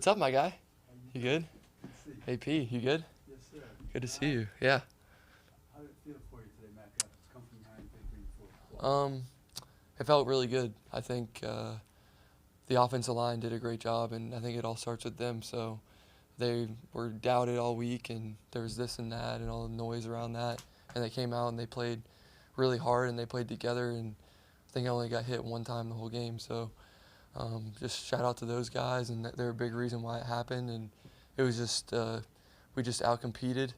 What's up, my guy? You good? Hey, P, you good? Yes, sir. Good to see you. Yeah. How did it feel for you today, Matt? After come from behind victory in the fourth quarter? It felt really good. I think the offensive line did a great job, and I think it all starts with them. So they were doubted all week, and there was this and that and all the noise around that. And they came out and they played really hard, and they played together. And I think I only got hit one time the whole game. So just shout out to those guys, and they're a big reason why it happened. And it was just we just outcompeted.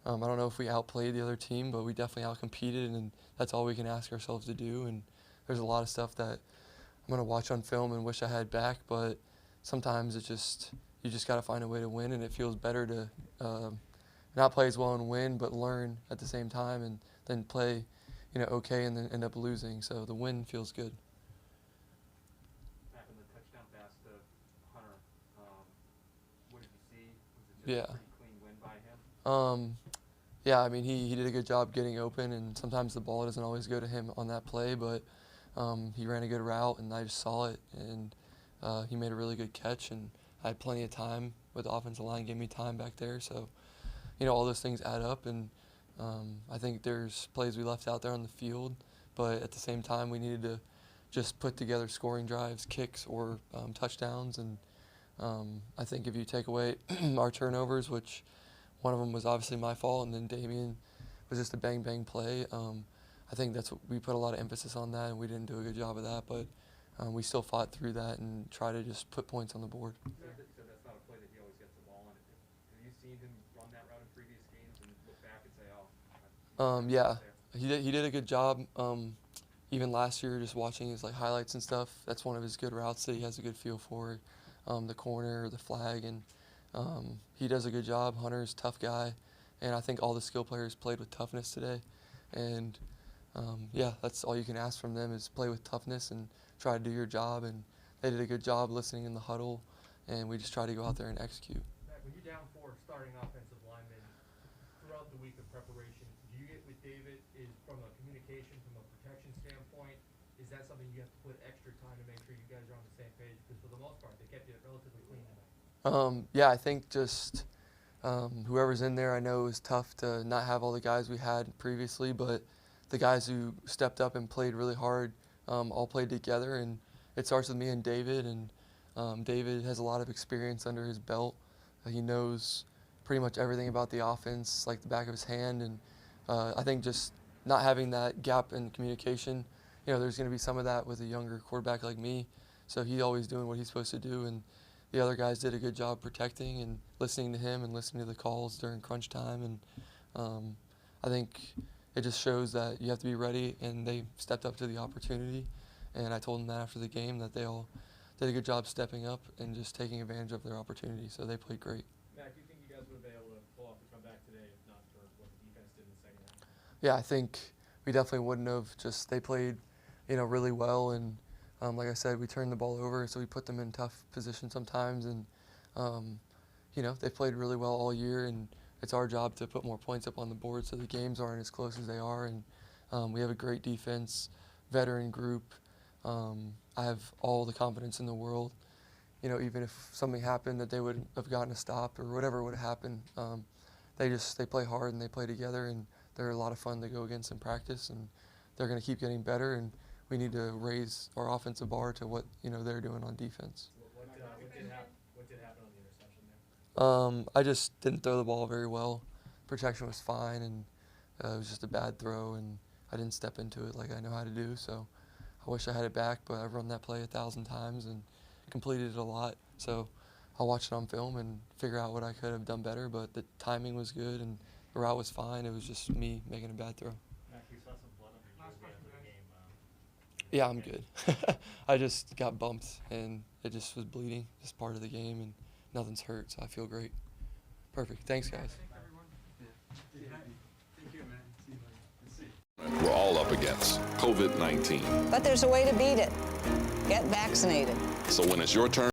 I don't know if we outplayed the other team, but we definitely outcompeted, and that's all we can ask ourselves to do. And there's a lot of stuff that I'm gonna watch on film and wish I had back, but sometimes you just got to find a way to win, and it feels better to not play as well and win, but learn at the same time, and then play, okay, and then end up losing. So the win feels good. Back in the touchdown pass to Hunter, what did you see? Was it just a pretty clean win by him? Yeah, I mean, he did a good job getting open, and sometimes the ball doesn't always go to him on that play, but he ran a good route, and I just saw it, and he made a really good catch, and I had plenty of time with the offensive line, gave me time back there, so, all those things add up, and I think there's plays we left out there on the field, but at the same time, we needed to just put together scoring drives, kicks, or touchdowns, and I think if you take away our turnovers, which one of them was obviously my fault, and then Damian was just a bang-bang play. I think that's what we put a lot of emphasis on that, and we didn't do a good job of that, but we still fought through that and tried to just put points on the board. So that's not a play that he always gets the ball on. Have you seen him run that route in previous games and look back and say, oh, yeah, he did a good job. Even last year, just watching his highlights and stuff, that's one of his good routes that he has a good feel for, the corner, the flag, and he does a good job. Hunter's a tough guy, and I think all the skill players played with toughness today. And yeah, that's all you can ask from them is play with toughness and try to do your job. And they did a good job listening in the huddle, and we just tried to go out there and execute. Matt, when you're down 4 starting offensive linemen throughout the week of preparation, do you get with David is from a communication, from a protection standpoint, is that something you have to put extra time to make sure you guys are on the same page? Because for the most part, they kept it relatively clean tonight. Yeah, I think just whoever's in there, I know it was tough to not have all the guys we had previously, but the guys who stepped up and played really hard all played together, and it starts with me and David, and David has a lot of experience under his belt. He knows pretty much everything about the offense like the back of his hand, and I think just not having that gap in communication, there's going to be some of that with a younger quarterback like me, so he's always doing what he's supposed to do, and the other guys did a good job protecting and listening to him and listening to the calls during crunch time, and I think it just shows that you have to be ready, and they stepped up to the opportunity, and I told them that after the game that they all did a good job stepping up and just taking advantage of their opportunity, so they played great. Matt, do you think you guys would have been able to pull off the comeback today if not for what the defense did in the second half? Yeah, I think we definitely wouldn't have. Just they played, really well, and like I said, we turned the ball over, so we put them in tough positions sometimes, and they played really well all year, and it's our job to put more points up on the board so the games aren't as close as they are, and we have a great defense, veteran group. I have all the confidence in the world. Even if something happened that they would have gotten a stop or whatever would have happened, they play hard and they play together, and they're a lot of fun to go against in practice, and they're going to keep getting better, and we need to raise our offensive bar to what they're doing on defense. What did happen on the interception there? I just didn't throw the ball very well. Protection was fine, and it was just a bad throw, and I didn't step into it like I know how to do. So I wish I had it back, but I've run that play 1,000 times and completed it a lot. So I'll watch it on film and figure out what I could have done better. But the timing was good, and the route was fine. It was just me making a bad throw. Matt, you saw some blood on your jersey after the game. Yeah, I'm good. I just got bumped, and it just was bleeding. Just part of the game, and nothing's hurt, so I feel great. Perfect. Thanks, guys. Thank you, man. See you later. Good to see you. We're all up against COVID-19. But there's a way to beat it. Get vaccinated. So when it's your turn,